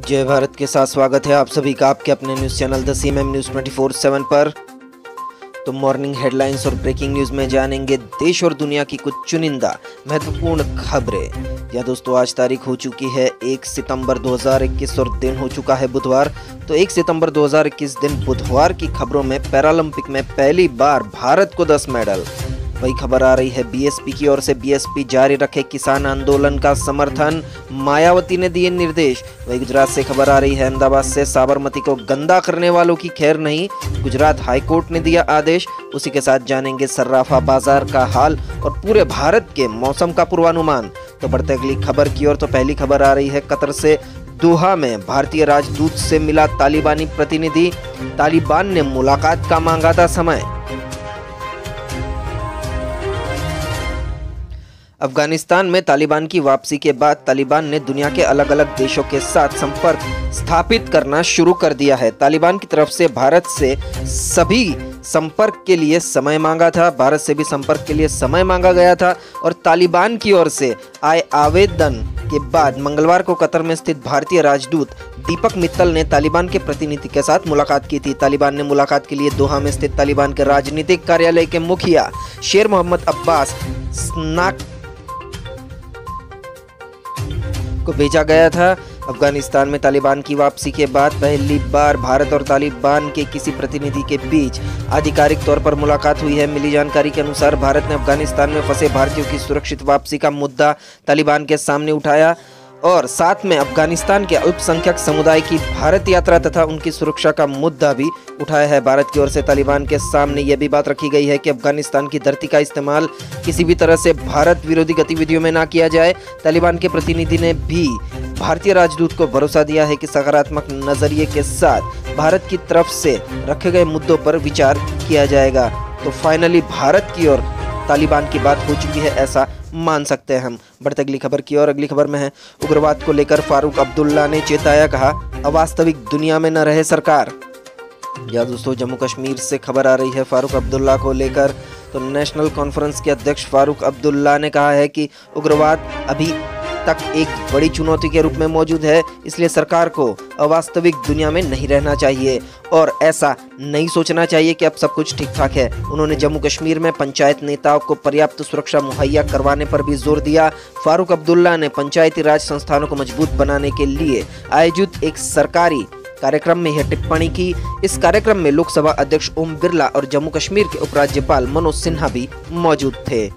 जय भारत के साथ स्वागत है आप सभी का आपके अपने news channel the CMM news 24/7 पर। तो मॉर्निंग हेडलाइंस और ब्रेकिंग न्यूज़ में जानेंगे देश और दुनिया की कुछ चुनिंदा महत्वपूर्ण खबरें। या दोस्तों, आज तारीख हो चुकी है 1 सितंबर 2021 और दिन हो चुका है बुधवार। तो 1 सितंबर 2021 दिन बुधवार की खबरों में पैरालंपिक में पहली बार भारत को 10 मेडल। वही खबर आ रही है बीएसपी की ओर से, बीएसपी जारी रखे किसान आंदोलन का समर्थन, मायावती ने दिए निर्देश। वही गुजरात से खबर आ रही है, अहमदाबाद से साबरमती को गंदा करने वालों की खैर नहीं, गुजरात हाईकोर्ट ने दिया आदेश। उसी के साथ जानेंगे सर्राफा बाजार का हाल और पूरे भारत के मौसम का पूर्वानुमान। तो बढ़ते अगली खबर की ओर। तो पहली खबर आ रही है कतर से, दोहा में भारतीय राजदूत से मिला तालिबानी प्रतिनिधि, तालिबान ने मुलाकात का मांगा था समय। अफगानिस्तान में तालिबान की वापसी के बाद तालिबान ने दुनिया के अलग अलग देशों के साथ संपर्क स्थापित करना शुरू कर दिया है। तालिबान की तरफ से भारत से सभी संपर्क के लिए समय मांगा था, भारत से भी संपर्क के लिए समय मांगा गया था और तालिबान की ओर से आए आवेदन के बाद मंगलवार को कतर में स्थित भारतीय राजदूत दीपक मित्तल ने तालिबान के प्रतिनिधि के साथ मुलाकात की थी। तालिबान ने मुलाकात के लिए दोहा में स्थित तालिबान के राजनीतिक कार्यालय के मुखिया शेर मोहम्मद अब्बास स्नाक को भेजा गया था। अफगानिस्तान में तालिबान की वापसी के बाद पहली बार भारत और तालिबान के किसी प्रतिनिधि के बीच आधिकारिक तौर पर मुलाकात हुई है। मिली जानकारी के अनुसार भारत ने अफगानिस्तान में फंसे भारतीयों की सुरक्षित वापसी का मुद्दा तालिबान के सामने उठाया और साथ में अफगानिस्तान के अल्पसंख्यक समुदाय की भारत यात्रा तथा उनकी सुरक्षा का मुद्दा भी उठाया है। भारत की ओर से तालिबान के सामने यह भी बात रखी गई है कि अफगानिस्तान की धरती का इस्तेमाल किसी भी तरह से भारत विरोधी गतिविधियों में ना किया जाए। तालिबान के प्रतिनिधि ने भी भारतीय राजदूत को भरोसा दिया है कि सकारात्मक नजरिए के साथ भारत की तरफ से रखे गए मुद्दों पर विचार किया जाएगा। तो फाइनली भारत की ओर तालिबान की बात हो चुकी है, ऐसा मान सकते हैं हम। बढ़ते अगली खबर की ओर। अगली खबर में है, उग्रवाद को लेकर फारूक अब्दुल्ला ने चेताया, कहा अवास्तविक दुनिया में न रहे सरकार। या दोस्तों, जम्मू कश्मीर से खबर आ रही है फारूक अब्दुल्ला को लेकर। तो नेशनल कॉन्फ्रेंस के अध्यक्ष फारूक अब्दुल्ला ने कहा है कि उग्रवाद अभी तक एक बड़ी चुनौती के रूप में मौजूद है, इसलिए सरकार को अवास्तविक दुनिया में नहीं रहना चाहिए और ऐसा नहीं सोचना चाहिए कि अब सब कुछ ठीक ठाक है। उन्होंने जम्मू कश्मीर में पंचायत नेताओं को पर्याप्त सुरक्षा मुहैया करवाने पर भी जोर दिया। फारूक अब्दुल्ला ने पंचायती राज संस्थानों को मजबूत बनाने के लिए आयोजित एक सरकारी कार्यक्रम में यह टिप्पणी की। इस कार्यक्रम में लोकसभा अध्यक्ष ओम बिरला और जम्मू कश्मीर के उपराज्यपाल मनोज सिन्हा भी मौजूद थे।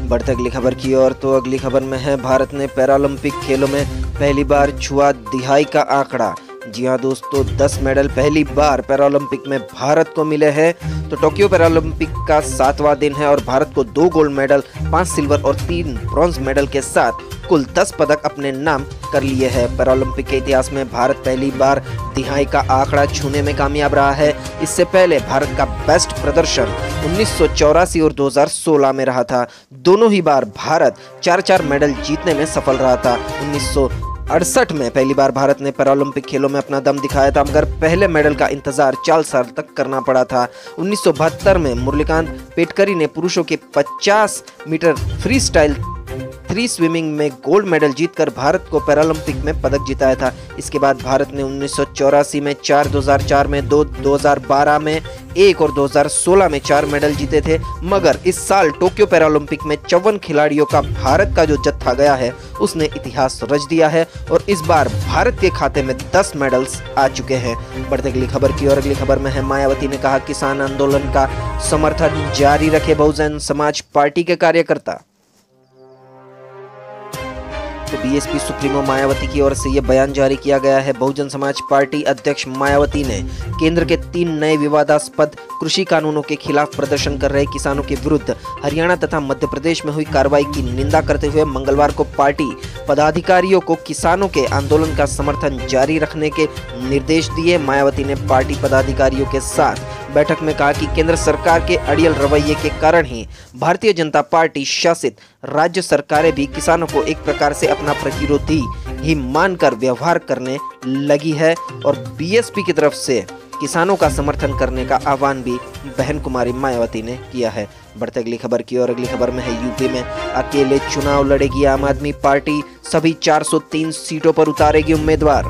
बढ़ते अगली खबर की ओर। तो अगली खबर में है, भारत ने पैरालंपिक खेलों में पहली बार छुआ दिहाई का आंकड़ा। जी हाँ दोस्तों, 10 मेडल पहली बार पैरालंपिक में भारत को मिले हैं। तो टोक्यो पैरालंपिक का 7वां दिन है और भारत को 2 गोल्ड मेडल, 5 सिल्वर और 3 ब्रॉन्ज मेडल के साथ कुल 10 पदक अपने नाम कर लिए हैं। पैरालंपिक के इतिहास में भारत पहली बार तिहाई का आंकड़ा छूने में कामयाब रहा है। इससे पहले भारत का बेस्ट प्रदर्शन 1984 और 2016 में रहा था। दोनों ही बार भारत 4-4 मेडल जीतने में सफल रहा था। 1968 में पहली बार भारत ने पैरालंपिक खेलों में अपना दम दिखाया था, मगर पहले मेडल का इंतजार 4 साल तक करना पड़ा था। 1972 में मुरलीकांत पेटकरी ने पुरुषों के 50 मीटर फ्री स्टाइल 3 स्विमिंग में गोल्ड मेडल जीतकर भारत को पैरालंपिक में पदक जिताया था। इसके बाद भारत ने 1984 में 4, 2004 में 2, 2012 में 1 और 2016 में 4 मेडल जीते थे। मगर इस साल टोक्यो पैरालंपिक में 54 खिलाड़ियों का भारत का जो जत्था गया है उसने इतिहास रच दिया है और इस बार भारत के खाते में 10 मेडल्स आ चुके हैं। बढ़ते अगली खबर की ओर। अगली खबर में है, मायावती ने कहा किसान आंदोलन का समर्थन जारी रखे बहुजन समाज पार्टी के कार्यकर्ता। तो बीएसपी सुप्रीमो मायावती की ओर से यह बयान जारी किया गया है। बहुजन समाज पार्टी अध्यक्ष मायावती ने केंद्र के 3 नए विवादास्पद कृषि कानूनों के खिलाफ प्रदर्शन कर रहे किसानों के विरुद्ध हरियाणा तथा मध्य प्रदेश में हुई कार्रवाई की निंदा करते हुए मंगलवार को पार्टी पदाधिकारियों को किसानों के आंदोलन का समर्थन जारी रखने के निर्देश दिए। मायावती ने पार्टी पदाधिकारियों के साथ बैठक में कहा कि केंद्र सरकार के अड़ियल रवैये के कारण ही भारतीय जनता पार्टी शासित राज्य सरकारें भी किसानों को एक प्रकार से अपना प्रतिरोधी ही मानकर व्यवहार करने लगी है और बीएसपी की तरफ से किसानों का समर्थन करने का आह्वान भी बहन कुमारी मायावती ने किया है। बढ़ते अगली खबर की ओर। अगली खबर में है, यूपी में अकेले चुनाव लड़ेगी आम आदमी पार्टी, सभी 403 सीटों पर उतारेगी उम्मीदवार।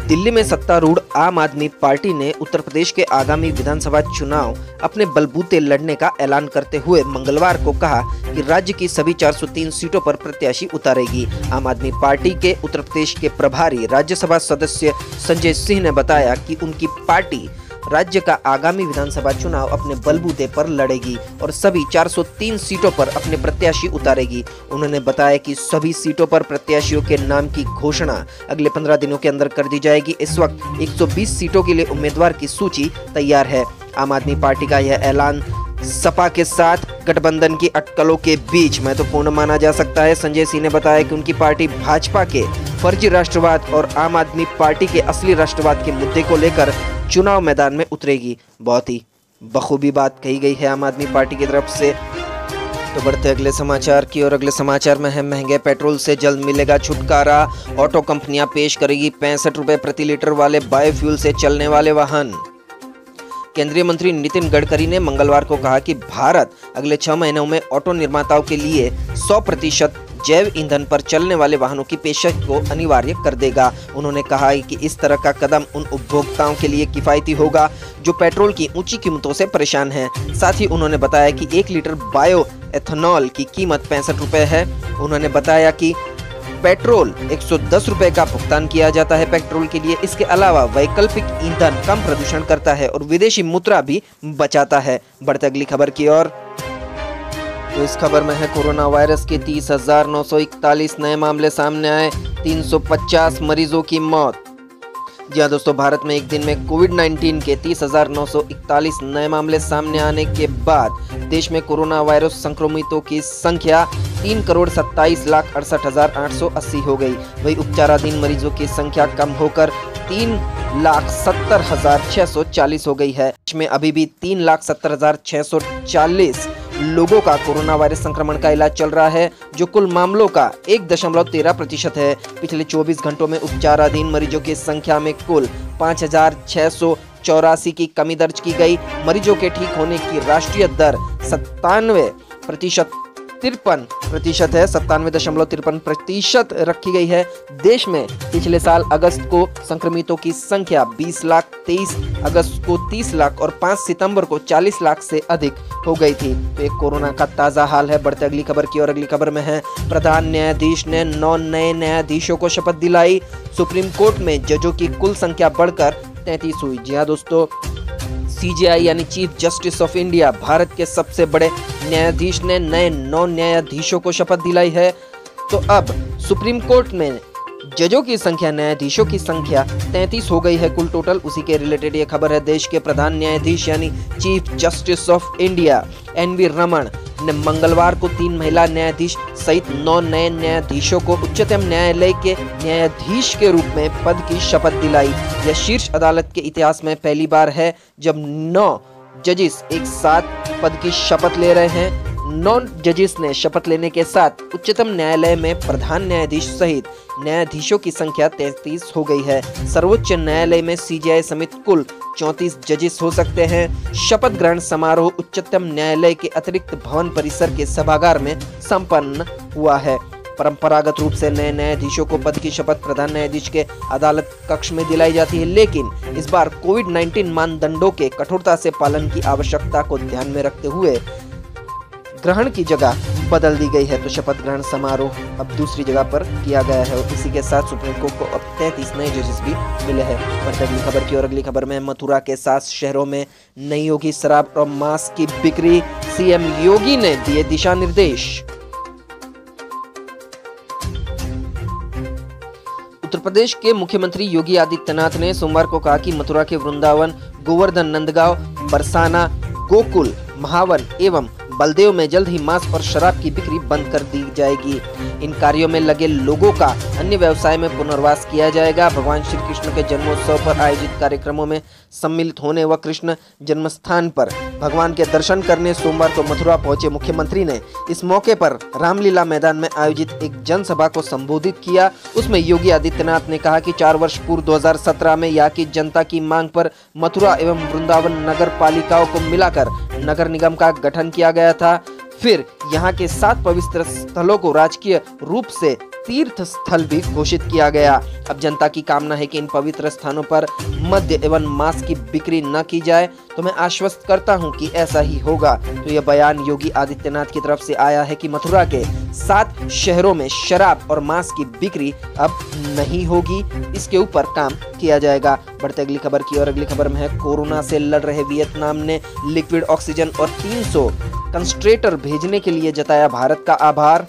दिल्ली में सत्तारूढ़ आम आदमी पार्टी ने उत्तर प्रदेश के आगामी विधानसभा चुनाव अपने बलबूते लड़ने का ऐलान करते हुए मंगलवार को कहा कि राज्य की सभी 403 सीटों पर प्रत्याशी उतारेगी। आम आदमी पार्टी के उत्तर प्रदेश के प्रभारी राज्यसभा सदस्य संजय सिंह ने बताया कि उनकी पार्टी राज्य का आगामी विधानसभा चुनाव अपने बलबूते पर लड़ेगी और सभी 403 सीटों पर अपने प्रत्याशी उतारेगी। उन्होंने बताया कि सभी सीटों पर प्रत्याशियों के नाम की घोषणा अगले 15 दिनों के अंदर कर दी जाएगी। इस वक्त 120 सीटों के लिए उम्मीदवार की सूची तैयार है। आम आदमी पार्टी का यह ऐलान सपा के साथ गठबंधन की अटकलों के बीच महत्वपूर्ण माना जा सकता है। संजय सिंह ने बताया कि उनकी पार्टी भाजपा के फर्जी राष्ट्रवाद और आम आदमी पार्टी के असली राष्ट्रवाद के मुद्दे को लेकर चुनाव मैदान में उतरेगी। बहुत ही बखूबी बात कही गई है आम आदमी पार्टी की तरफ से। तो बढ़ते अगले समाचार की और अगले समाचार में है महंगे पेट्रोल से जल्द मिलेगा छुटकारा। ऑटो कंपनियां पेश करेगी 65 रुपए प्रति लीटर वाले बायोफ्यूल से चलने वाले वाहन। केंद्रीय मंत्री नितिन गडकरी ने मंगलवार को कहा कि भारत अगले 6 महीनों में ऑटो निर्माताओं के लिए 100% जैव ईंधन पर चलने वाले वाहनों की पेशकश को अनिवार्य कर देगा। उन्होंने कहा कि इस तरह का कदम उन उपभोक्ताओं के लिए किफायती होगा जो पेट्रोल की ऊंची कीमतों से परेशान हैं। साथ ही उन्होंने बताया कि 1 लीटर बायो एथेनॉल की कीमत 65 रुपए है। उन्होंने बताया कि पेट्रोल 110 रुपए का भुगतान किया जाता है पेट्रोल के लिए। इसके अलावा वैकल्पिक ईंधन कम प्रदूषण करता है और विदेशी मुद्रा भी बचाता है। बढ़ते अगली खबर की ओर। तो इस खबर में है कोरोना वायरस के 30,941 नए मामले सामने आए, 350 मरीजों की मौत। जी हाँ दोस्तों, भारत में एक दिन में कोविड-19 के 30,941 नए मामले सामने आने के बाद देश में कोरोना वायरस संक्रमितों की संख्या 3,27,68,880 हो गई। वही उपचाराधीन मरीजों की संख्या कम होकर 3,70,640 हो गई है। देश में अभी भी 3,70,640 लोगों का कोरोना वायरस संक्रमण का इलाज चल रहा है, जो कुल मामलों का 1.13% है। पिछले 24 घंटों में उपचाराधीन मरीजों की संख्या में कुल 5,684 की कमी दर्ज की गई। मरीजों के ठीक होने की राष्ट्रीय दर 97% है, 97.53% रखी गई है। देश में पिछले साल अगस्त को संक्रमितों की संख्या 20 लाख, 23 अगस्त को 30 लाख और 5 सितंबर को 40 लाख से अधिक हो गई थी। तो एक कोरोना का ताज़ा हाल है। बढ़ते अगली खबर की और अगली खबर में है प्रधान न्यायाधीश ने 9 नए न्यायाधीशों को शपथ दिलाई। सुप्रीम कोर्ट में जजों की कुल संख्या बढ़कर 33 हुई। जी हाँ दोस्तों, CJI यानी chief justice of India Bharat के सबसे बड़े न्यायाधीश ने नए 9 न्यायाधीशों को शपथ दिलाई है। तो अब सुप्रीम कोर्ट में जजों की संख्या, न्यायाधीशों की संख्या 33 हो गई है कुल टोटल। उसी के रिलेटेड ये खबर है। देश के प्रधान न्यायाधीश यानी chief justice of India NV Raman ने मंगलवार को 3 महिला न्यायाधीश सहित 9 नए न्यायाधीशों को उच्चतम न्यायालय के न्यायाधीश के रूप में पद की शपथ दिलाई। यह शीर्ष अदालत के इतिहास में पहली बार है जब 9 जजिस एक साथ पद की शपथ ले रहे हैं। 9 जजिस ने शपथ लेने के साथ उच्चतम न्यायालय में प्रधान न्यायाधीश सहित न्यायाधीशों की संख्या 33 हो गई है। सर्वोच्च न्यायालय में CJI समेत कुल 34 जजिस हो सकते हैं। शपथ ग्रहण समारोह उच्चतम न्यायालय के अतिरिक्त भवन परिसर के सभागार में संपन्न हुआ है। परंपरागत रूप से नए न्यायाधीशों को पद की शपथ प्रधान न्यायाधीश के अदालत कक्ष में दिलाई जाती है, लेकिन इस बार कोविड-19 मानदंडों के कठोरता से पालन की आवश्यकता को ध्यान में रखते हुए ग्रहण की जगह बदल दी गई है। तो शपथ ग्रहण समारोह अब दूसरी जगह पर किया गया है और इसी के साथ सुप्रीम कोर्ट को अब 33 नए जजेस भी मिले हैं। अगली खबर की और अगली खबर में मथुरा के 7 शहरों में नहीं होगी शराब और मांस की बिक्री। CM योगी ने दिए दिशा निर्देश। उत्तर प्रदेश के मुख्यमंत्री योगी आदित्यनाथ ने सोमवार को कहा कि मथुरा के वृंदावन, गोवर्धन नंदगांव, बरसाना, गोकुल, महावन एवं बलदेव में जल्द ही मांस और शराब की बिक्री बंद कर दी जाएगी। इन कार्यों में लगे लोगों का अन्य व्यवसाय में पुनर्वास किया जाएगा। भगवान श्री कृष्ण के जन्मोत्सव पर आयोजित कार्यक्रमों में सम्मिलित होने व कृष्ण जन्मस्थान पर भगवान के दर्शन करने सोमवार को मथुरा पहुंचे मुख्यमंत्री ने इस मौके पर रामलीला मैदान में आयोजित एक जनसभा को संबोधित किया। उसमें योगी आदित्यनाथ ने कहा कि 4 वर्ष पूर्व 2017 में यहाँ की जनता की मांग पर मथुरा एवं वृंदावन नगर पालिकाओं को मिलाकर नगर निगम का गठन किया गया था। फिर यहाँ के 7 पवित्र स्थलों को राजकीय रूप से तीर्थ स्थल भी घोषित किया गया। अब जनता की कामना है कि इन पवित्र स्थानों पर मद्य एवं मांस की बिक्री न की जाए, तो मैं आश्वस्त करता हूं कि ऐसा ही होगा। तो यह बयान योगी आदित्यनाथ की तरफ से आया है कि मथुरा के 7 शहरों में शराब और मांस की बिक्री अब नहीं होगी। इसके ऊपर काम किया जाएगा। बढ़ते अगली खबर की और अगली खबर में है, कोरोना से लड़ रहे वियतनाम ने लिक्विड ऑक्सीजन और 300 कंसंट्रेटर भेजने के लिए जताया भारत का आभार।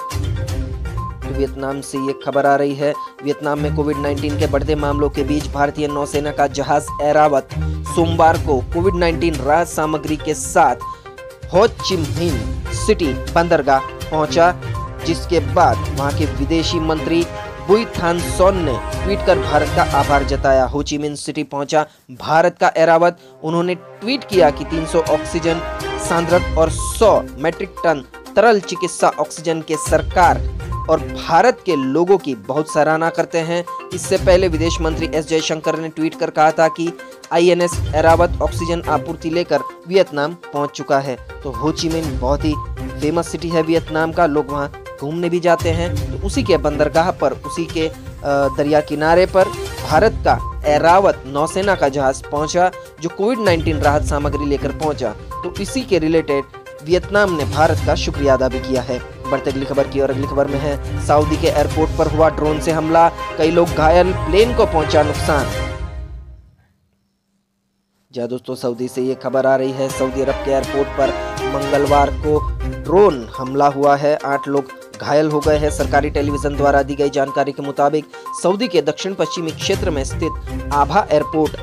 वियतनाम से ये खबर आ रही है, वियतनाम में कोविड-19 के बढ़ते मामलों के बीच भारतीय नौसेना का जहाज ऐरावत सोमवार को कोविड-19 राहत सामग्री के साथ हो ची मिन्ह सिटी बंदरगाह पहुंचा, जिसके बाद वहां के विदेशी मंत्री बुई थान सॉन ने ट्वीट कर भारत का आभार जताया। हो ची मिन्ह सिटी पहुंचा भारत का ऐरावत। उन्होंने ट्वीट किया कि 300 ऑक्सीजन सांद्रक और 100 मैट्रिक टन तरल चिकित्सा ऑक्सीजन के सरकार और भारत के लोगों की बहुत सराहना करते हैं। इससे पहले विदेश मंत्री एस जयशंकर ने ट्वीट कर कहा था कि आईएनएस ऐरावत ऑक्सीजन आपूर्ति लेकर वियतनाम पहुंच चुका है। तो हो ची मिन्ह बहुत ही फेमस सिटी है वियतनाम का, लोग वहां घूमने भी जाते हैं। तो उसी के बंदरगाह पर, उसी के दरिया किनारे पर भारत का ऐरावत नौसेना का जहाज पहुंचा, जो कोविड-19 राहत सामग्री लेकर पहुंचा। तो इसी के रिलेटेड वियतनाम ने भारत का शुक्रिया अदा भी किया है। बढ़ते अगली खबर की और अगली खबर में है, सऊदी के एयरपोर्ट पर हुआ ड्रोन से हमला, कई लोग घायल, प्लेन को पहुंचा नुकसान। जी दोस्तों, सऊदी से ये खबर आ रही है, सऊदी अरब के एयरपोर्ट पर मंगलवार को ड्रोन हमला हुआ है, 8 लोग घायल हो गए हैं। सरकारी टेलीविजन द्वारा दी गई जानकारी के मुताबिक सऊदी के दक्षिण पश्चिमी क्षेत्र में स्थित आभा एयरपोर्ट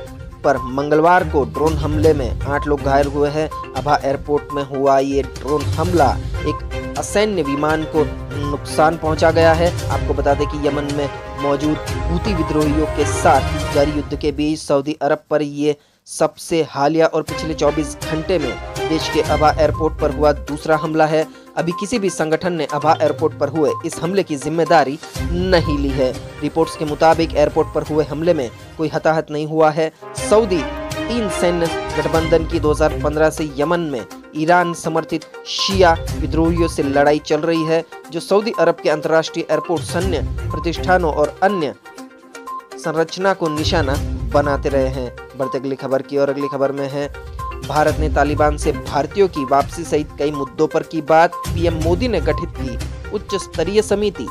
पर मंगलवार को ड्रोन हमले में 8 लोग घायल हुए हैं। आभा एयरपोर्ट में हुआ ये ड्रोन हमला, एक असैन्य विमान को नुकसान पहुंचा गया है। आपको बता दें कि यमन में मौजूद हूती विद्रोहियों के साथ जारी युद्ध के बीच सऊदी अरब पर ये सबसे हालिया और पिछले 24 घंटे में देश के आभा एयरपोर्ट पर हुआ दूसरा हमला है। अभी किसी भी संगठन ने आभा एयरपोर्ट पर हुए इस हमले की जिम्मेदारी नहीं ली है। रिपोर्ट्स के मुताबिक एयरपोर्ट पर हुए हमले में कोई हताहत नहीं हुआ है। सऊदी 3 सैन्य गठबंधन की 2015 से यमन में ईरान समर्थित शिया विद्रोहियों से लड़ाई चल रही है, जो सऊदी अरब के अंतर्राष्ट्रीय एयरपोर्ट, सैन्य प्रतिष्ठानों और अन्य संरचना को निशाना बनाते रहे हैं। बढ़ते अगली खबर की और अगली खबर में है, भारत ने तालिबान से भारतीयों की वापसी सहित कई मुद्दों पर की बात, पीएम मोदी ने गठित की उच्च स्तरीय समिति।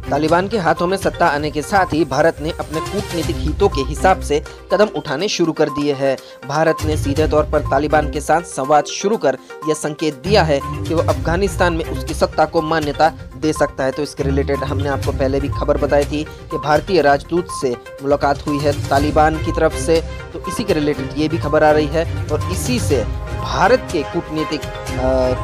तालिबान के हाथों में सत्ता आने के साथ ही भारत ने अपने कूटनीतिक हितों के हिसाब से कदम उठाने शुरू कर दिए हैं। भारत ने सीधे तौर पर तालिबान के साथ संवाद शुरू कर यह संकेत दिया है कि वो अफगानिस्तान में उसकी सत्ता को मान्यता दे सकता है। तो इसके रिलेटेड हमने आपको पहले भी खबर बताई थी कि भारतीय राजदूत से मुलाकात हुई है तालिबान की तरफ से। तो इसी के रिलेटेड ये भी खबर आ रही है और इसी से भारत के कूटनीतिक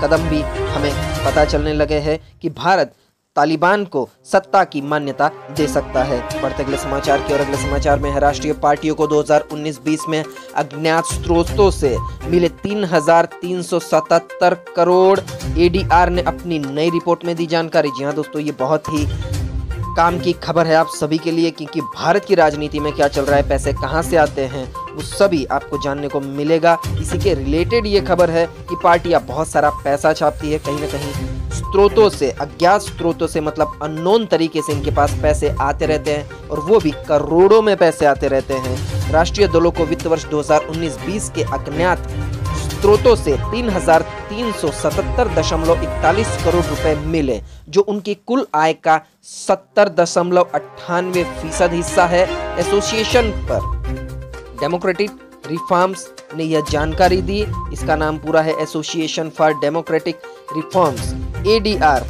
कदम भी हमें पता चलने लगे हैं कि भारत तालिबान को सत्ता की मान्यता दे सकता है। बढ़ते अगले समाचार की और अगले समाचार में है, राष्ट्रीय पार्टियों को 2019-20 में अज्ञात स्रोतों से मिले 3,377 करोड़। एडीआर ने अपनी नई रिपोर्ट में दी जानकारी। जी हाँ दोस्तों, ये बहुत ही काम की खबर है आप सभी के लिए, क्योंकि भारत की राजनीति में क्या चल रहा है, पैसे कहां से आते हैं, वो सभी आपको जानने को मिलेगा। इसी के रिलेटेड ये खबर है कि पार्टियां बहुत सारा पैसा छापती है, कहीं ना कहीं स्रोतों से, अज्ञात स्रोतों से, मतलब अननोन तरीके से इनके पास पैसे आते रहते हैं और वो भी करोड़ों में पैसे आते रहते हैं। राष्ट्रीय दलों को वित्त वर्ष 2019-20 के अज्ञात स्रोतों से 3,377.41 करोड़ रुपए मिले, जो उनकी कुल आय का 70.98% हिस्सा है। एसोसिएशन पर डेमोक्रेटिक रिफॉर्म्स ने यह जानकारी दी। इसका नाम पूरा है association for democratic reforms, ADR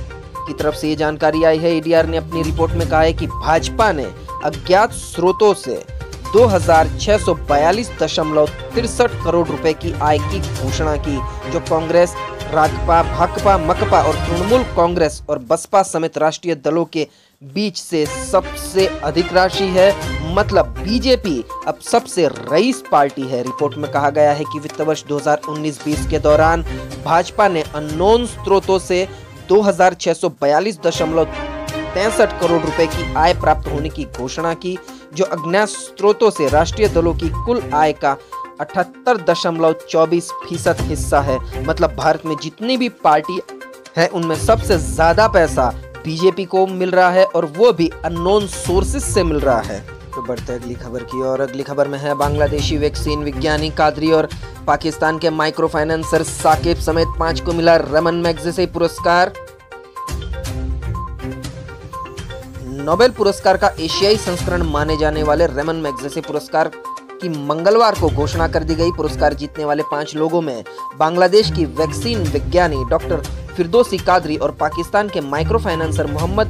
की तरफ से ये जानकारी आई है। एडीआर ने अपनी रिपोर्ट में कहा है कि भाजपा ने अज्ञात स्रोतों से 2,642.63 करोड़ रुपए की आय की घोषणा की, जो कांग्रेस, राकपा, भाकपा, मकपा और तृणमूल कांग्रेस और बसपा समेत राष्ट्रीय दलों के बीच से सबसे अधिक राशि है। मतलब बीजेपी अब सबसे रईस पार्टी है। रिपोर्ट में कहा गया है कि वित्त वर्ष 2019-20 के दौरान भाजपा ने अननोन स्रोतों से 2,642.63 करोड़ रुपए की आय प्राप्त होने की घोषणा की, जो अज्ञात स्रोतों से राष्ट्रीय दलों की कुल आय का 78.24% हिस्सा है। मतलब भारत में जितनी भी पार्टी है उनमें सबसे ज्यादा पैसा बीजेपी को मिल रहा है और वो भी अननोन सोर्सेस से मिल रहा है। तो बढ़ते अगली खबर की और अगली खबर में है बांग्लादेशी वैक्सीन विज्ञानी कादरी और पाकिस्तान के माइक्रो फाइनेंसर साकिब समेत 5 को मिला रमन मैग्सेसे पुरस्कार। नोबेल पुरस्कार का एशियाई संस्करण माने जाने वाले रमन मैग्सेसे पुरस्कार की मंगलवार को घोषणा कर दी गई। पुरस्कार जीतने वाले 5 लोगों में बांग्लादेश की वैक्सीन विज्ञानी डॉक्टर फिरदौसी कादरी और पाकिस्तान के माइक्रो फाइनेंसर मोहम्मद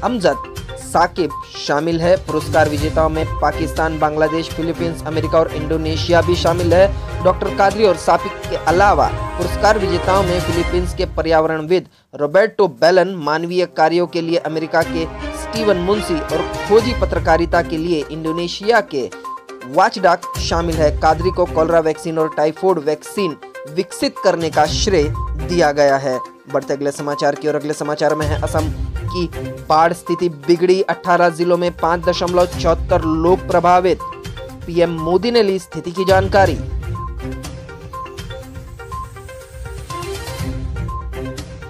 अमजद साकिब शामिल है। पुरस्कार विजेताओं में पाकिस्तान, बांग्लादेश, फिलीपींस, अमेरिका और इंडोनेशिया भी शामिल है। डॉक्टर कादरी और साकिब के अलावा पुरस्कार विजेताओं में फिलीपींस के पर्यावरणविद रॉबर्टो बेलन, मानवीय कार्यों के लिए अमेरिका के स्टीवन मुंशी और खोजी पत्रकारिता के लिए इंडोनेशिया के वाचडॉग शामिल है। कादरी को कोलेरा वैक्सीन और टाइफाइड वैक्सीन विकसित करने का श्रेय दिया गया है। बढ़ते अगले समाचार की और अगले समाचार में है असम की बाढ़ स्थिति बिगड़ी, 18 जिलों में 5.74 लोग प्रभावित। पीएम मोदी ने ली स्थिति की जानकारी।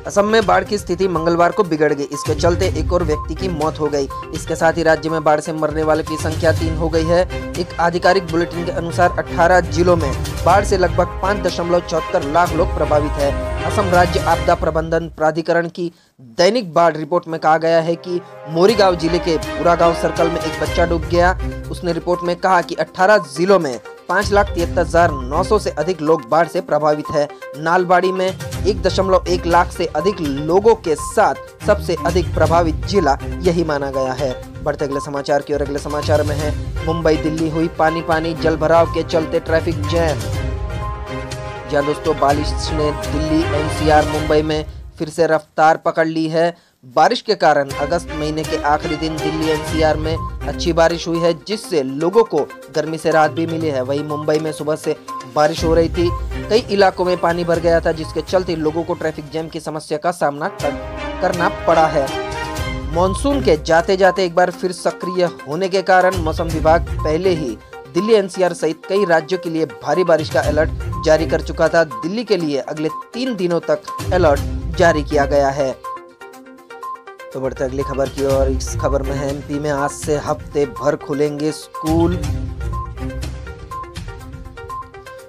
असम में बाढ़ की स्थिति मंगलवार को बिगड़ गई। इसके चलते एक और व्यक्ति की मौत हो गई। इसके साथ ही राज्य में बाढ़ से मरने वालों की संख्या 3 हो गई है। एक आधिकारिक बुलेटिन के अनुसार 18 जिलों में बाढ़ से लगभग 5.74 लाख लोग प्रभावित है। असम राज्य आपदा प्रबंधन प्राधिकरण की दैनिक बाढ़ रिपोर्ट में कहा गया है कि मोरीगांव जिले के पूरा गांव सर्कल में एक बच्चा डूब गया। उसने रिपोर्ट में कहा कि 18 जिलों में 5,73,900 से अधिक लोग बाढ़ से प्रभावित है। नालबाड़ी में 1.1 लाख से अधिक लोगों के साथ सबसे अधिक प्रभावित जिला यही माना गया है। बढ़ते अगले समाचार की और अगले समाचार में है मुंबई दिल्ली हुई पानी जल भराव के चलते ट्रैफिक जैम। जहाँ दोस्तों बारिश ने दिल्ली, एनसीआर, मुंबई में फिर से रफ्तार पकड़ ली है। बारिश के कारण अगस्त महीने के आखिरी दिन दिल्ली एनसीआर में अच्छी बारिश हुई है, जिससे लोगों को गर्मी से राहत भी मिली है। वहीं मुंबई में सुबह से बारिश हो रही थी, कई इलाकों में पानी भर गया था, जिसके चलते लोगों को ट्रैफिक जैम की समस्या का सामना करना पड़ा है। मॉनसून के जाते जाते एक बार फिर सक्रिय होने के कारण मौसम विभाग पहले ही दिल्ली एनसीआर सहित कई राज्यों के लिए भारी बारिश का अलर्ट जारी कर चुका था। दिल्ली के लिए अगले 3 दिनों तक अलर्ट जारी किया गया है। तो बढ़ते अगली खबर की और इस खबर में है एमपी में आज से हफ्ते भर खुलेंगे स्कूल।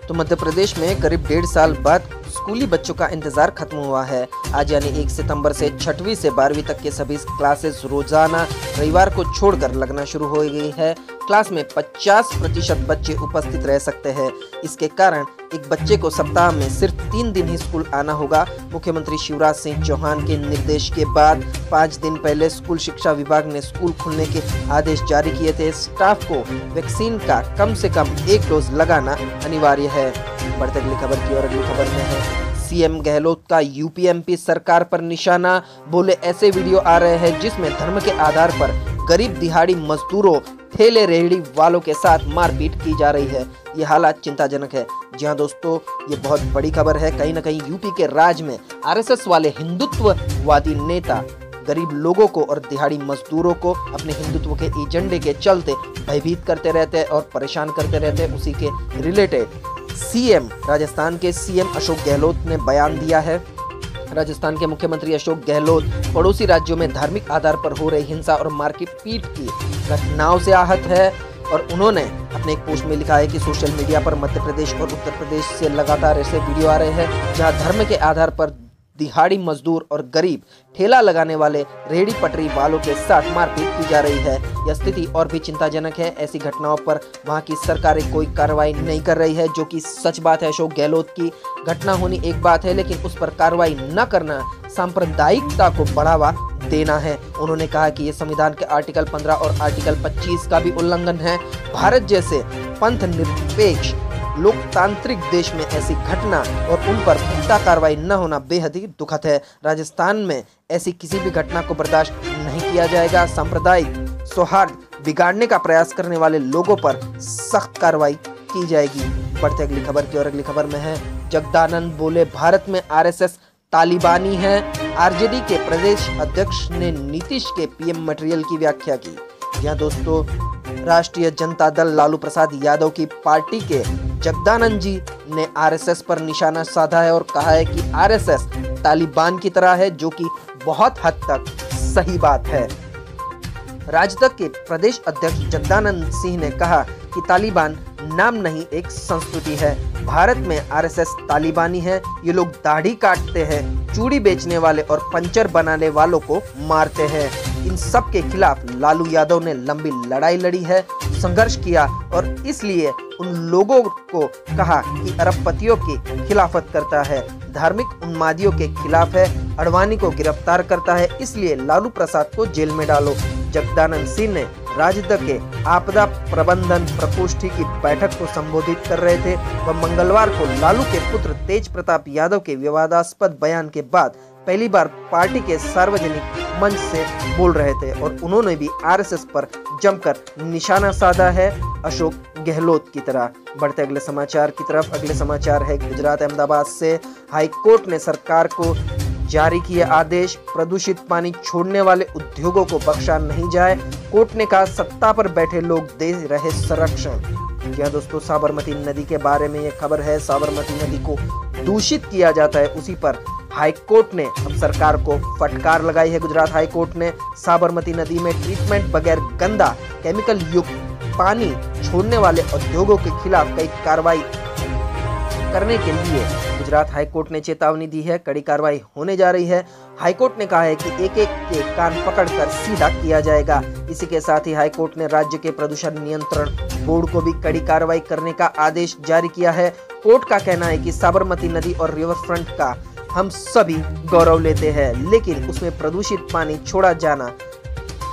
तो मध्य प्रदेश में करीब 1.5 साल बाद स्कूली बच्चों का इंतजार खत्म हुआ है। आज यानी 1 सितंबर से 6वीं से 12वीं तक के सभी क्लासेस रोजाना रविवार को छोड़कर लगना शुरू हो गई है। क्लास में 50% बच्चे उपस्थित रह सकते हैं। इसके कारण एक बच्चे को सप्ताह में सिर्फ 3 दिन ही स्कूल आना होगा। मुख्यमंत्री शिवराज सिंह चौहान के निर्देश के बाद 5 दिन पहले स्कूल शिक्षा विभाग ने स्कूल खुलने के आदेश जारी किए थे। स्टाफ को वैक्सीन का कम से कम 1 डोज लगाना अनिवार्य है। बढ़ते अगली खबर की और अगली खबर में है सीएम गहलोत का यूपीएमपी सरकार पर निशाना। बोले ऐसे वीडियो आ रहे हैं जिसमें धर्म के आधार पर गरीब दिहाड़ी मजदूरों, ठेले रेहड़ी वालों के साथ मारपीट की जा रही है। ये हालात चिंताजनक है। जी हाँ दोस्तों, ये बहुत बड़ी खबर है। कहीं ना कहीं यूपी के राज में आरएसएस वाले हिंदुत्ववादी नेता गरीब लोगों को और दिहाड़ी मजदूरों को अपने हिंदुत्व के एजेंडे के चलते भयभीत करते रहते हैं और परेशान करते रहते हैं। उसी के रिलेटेड राजस्थान के सीएम अशोक गहलोत ने बयान दिया है। राजस्थान के मुख्यमंत्री अशोक गहलोत पड़ोसी राज्यों में धार्मिक आधार पर हो रही हिंसा और मारपीट की घटनाओं से आहत है और उन्होंने अपने एक पोस्ट में लिखा है कि सोशल मीडिया पर मध्य प्रदेश और उत्तर प्रदेश से लगातार ऐसे वीडियो आ रहे हैं जहां धर्म के आधार पर दिहाड़ी मजदूर और गरीब ठेला लगाने वाले रेहड़ी पटरी वालों के साथ मारपीट की जा रही है। यह स्थिति और भी चिंताजनक है। ऐसी घटनाओं पर वहां की सरकारें कोई कार्रवाई नहीं कर रही है, जो कि सच बात है। अशोक गहलोत की घटना होनी एक बात है, लेकिन उस पर कार्रवाई न करना सांप्रदायिकता को बढ़ावा देना है। उन्होंने कहा कि ये संविधान के आर्टिकल 15 और आर्टिकल 25 का भी उल्लंघन है। भारत जैसे पंथ निरपेक्ष लोकतांत्रिक देश में ऐसी घटना और उन पर पुख्ता कार्रवाई न होना बेहद ही दुखद है। राजस्थान में ऐसी किसी भी घटना को बर्दाश्त नहीं किया जाएगा। सांप्रदायिक सौहार्द बिगाड़ने का प्रयास करने वाले लोगों पर सख्त कार्रवाई की जाएगी। बढ़ते अगली खबर की और अगली खबर में है जगदानंद बोले भारत में आरएसएस तालिबानी है। आरजेडी के प्रदेश अध्यक्ष ने नीतीश के पीएम मटेरियल की व्याख्या की। यहाँ दोस्तों राष्ट्रीय जनता दल लालू प्रसाद यादव की पार्टी के जगदानंद जी ने आरएसएस पर निशाना साधा है और कहा है कि आरएसएस तालिबान की तरह है, जो कि बहुत हद तक सही बात है। राजद के प्रदेश अध्यक्ष जगदानंद सिंह ने कहा कि तालिबान नाम नहीं, एक संस्कृति है। भारत में आरएसएस तालिबानी है। ये लोग दाढ़ी काटते हैं, चूड़ी बेचने वाले और पंचर बनाने वालों को मारते हैं। इन सब के खिलाफ लालू यादव ने लंबी लड़ाई लड़ी है, संघर्ष किया और इसलिए उन लोगों को कहा कि अरबपतियों की खिलाफत करता है, धार्मिक उन्मादियों के खिलाफ है, अडवाणी को गिरफ्तार करता है, इसलिए लालू प्रसाद को जेल में डालो। जगदानंद सिंह ने राजद के आपदा प्रबंधन प्रकोष्ठी की बैठक को संबोधित कर रहे थे। वह मंगलवार को लालू के पुत्र तेज प्रताप यादव के विवादास्पद बयान के बाद पहली बार पार्टी के सार्वजनिक मंच से बोल रहे थे और उन्होंने भी आरएसएस पर जमकर निशाना साधा है, अशोक गहलोत की तरह। बढ़ते अगले समाचार की तरफ। अगले समाचार है गुजरात अहमदाबाद से। हाई कोर्ट ने सरकार को जारी किया आदेश, प्रदूषित पानी छोड़ने वाले उद्योगों को बख्शा नहीं जाए। कोर्ट ने कहा सत्ता पर बैठे लोग दे रहे संरक्षण। क्या दोस्तों, साबरमती नदी के बारे में ये खबर है। साबरमती नदी को दूषित किया जाता है, उसी पर हाई कोर्ट ने अब सरकार को फटकार लगाई है। गुजरात हाई कोर्ट ने साबरमती नदी में ट्रीटमेंट बगैर गंदा केमिकल युक्त पानी छोड़ने वाले उद्योगों के खिलाफ कई कार्रवाई करने के लिए गुजरात हाई कोर्ट ने चेतावनी दी है। कड़ी कार्रवाई होने जा रही है। हाई कोर्ट ने कहा है कि एक एक के कान पकड़कर सीधा किया जाएगा। इसी के साथ ही हाई कोर्ट ने राज्य के प्रदूषण नियंत्रण बोर्ड को भी कड़ी कार्रवाई करने का आदेश जारी किया है। कोर्ट का कहना है कि साबरमती नदी और रिवर फ्रंट का हम सभी गौरव लेते हैं, लेकिन उसमें प्रदूषित पानी छोड़ा जाना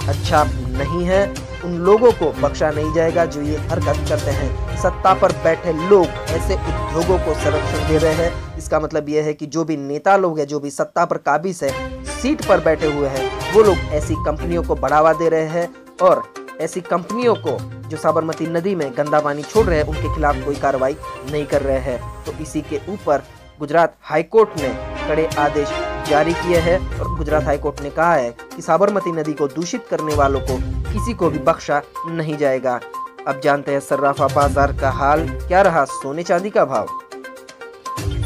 अच्छा नहीं है। उन लोगों को बख्शा नहीं जाएगा जो ये हरकत करते हैं। सत्ता पर बैठे लोग ऐसे उद्योगों को संरक्षण दे रहे हैं। इसका मतलब यह है कि जो भी नेता लोग हैं, जो भी सत्ता पर काबिज है, सीट पर बैठे हुए हैं, वो लोग ऐसी कंपनियों को बढ़ावा दे रहे हैं और ऐसी कंपनियों को जो साबरमती नदी में गंदा पानी छोड़ रहे हैं उनके खिलाफ कोई कार्रवाई नहीं कर रहे हैं। तो इसी के ऊपर गुजरात हाई कोर्ट ने कड़े आदेश जारी किए हैं और गुजरात हाई कोर्ट ने कहा है कि साबरमती नदी को दूषित करने वालों को किसी को भी बख्शा नहीं जाएगा। अब जानते हैं सर्राफा बाजार का हाल क्या रहा। सोने चांदी का भाव।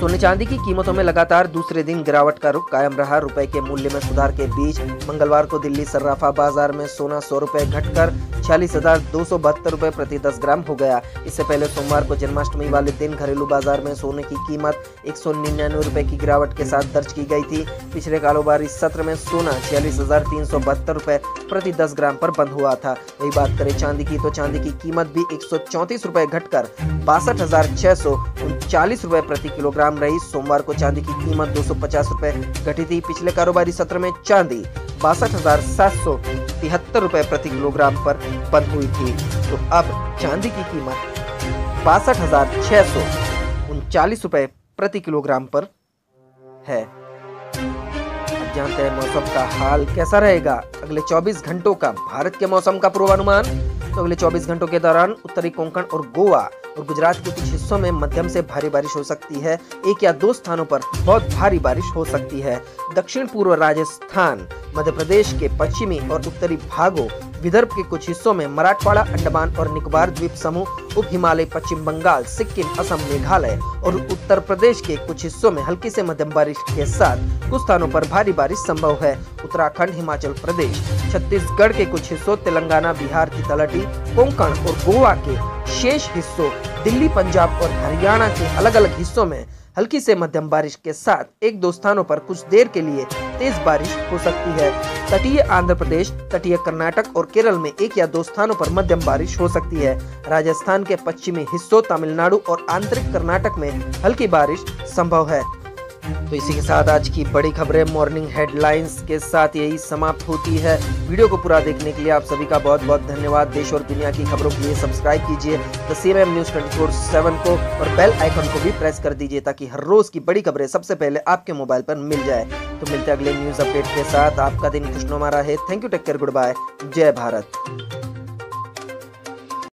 सोने चांदी की कीमतों में लगातार दूसरे दिन गिरावट का रुख कायम रहा। रुपए के मूल्य में सुधार के बीच मंगलवार को दिल्ली सर्राफा बाजार में सोना 100 रुपए घटकर 46,272 रुपए प्रति 10 ग्राम हो गया। इससे पहले सोमवार को जन्माष्टमी वाले दिन घरेलू बाजार में सोने की कीमत 199 रुपए की गिरावट के साथ दर्ज की गई थी। पिछले कारोबारी सत्र में सोना 46,372 रुपए प्रति 10 ग्राम पर बंद हुआ था। वही बात करें चांदी की तो चांदी की कीमत भी 134 रुपए घटकर 62,639 रुपए प्रति किलोग्राम रही। सोमवार को चांदी की कीमत 250 रुपए घटी थी। पिछले कारोबारी सत्र में चांदी 62,773 रुपए प्रति किलोग्राम पर बंद हुई थी। तो अब चांदी की कीमत 62,639 रुपए प्रति किलोग्राम पर है। अब जानते हैं मौसम का हाल कैसा रहेगा। अगले 24 घंटों का भारत के मौसम का पूर्वानुमान। तो अगले 24 घंटों के दौरान उत्तरी कोंकण और गोवा और गुजरात के कुछ हिस्सों में मध्यम से भारी बारिश हो सकती है। एक या दो स्थानों पर बहुत भारी बारिश हो सकती है। दक्षिण पूर्व राजस्थान, मध्य प्रदेश के पश्चिमी और उत्तरी भागों, विदर्भ के कुछ हिस्सों में, मराठवाड़ा, अंडमान और निकोबार द्वीप समूह, उप हिमालय, पश्चिम बंगाल, सिक्किम, असम, मेघालय और उत्तर प्रदेश के कुछ हिस्सों में हल्की से मध्यम बारिश के साथ कुछ स्थानों पर भारी बारिश संभव है। उत्तराखंड, हिमाचल प्रदेश, छत्तीसगढ़ के कुछ हिस्सों, तेलंगाना, बिहार की तलहटी, कोंकण और गोवा के शेष हिस्सों, दिल्ली, पंजाब और हरियाणा के अलग अलग हिस्सों में हल्की से मध्यम बारिश के साथ एक दो स्थानों पर कुछ देर के लिए तेज बारिश हो सकती है। तटीय आंध्र प्रदेश, तटीय कर्नाटक और केरल में एक या दो स्थानों पर मध्यम बारिश हो सकती है। राजस्थान के पश्चिमी हिस्सों, तमिलनाडु और आंतरिक कर्नाटक में हल्की बारिश संभव है। तो इसी के साथ आज की बड़ी खबरें मॉर्निंग हेडलाइंस के साथ यही समाप्त होती है। वीडियो को पूरा देखने के लिए आप सभी का बहुत बहुत धन्यवाद। देश और दुनिया की खबरों के लिए सब्सक्राइब कीजिए द CMM News 24/7 को और बेल आइकन को भी प्रेस कर दीजिए ताकि हर रोज की बड़ी खबरें सबसे पहले आपके मोबाइल पर मिल जाए। तो मिलते हैं अगले न्यूज अपडेट के साथ। आपका दिन खुशनुमा रहे। Thank you, take care, goodbye, जय भारत।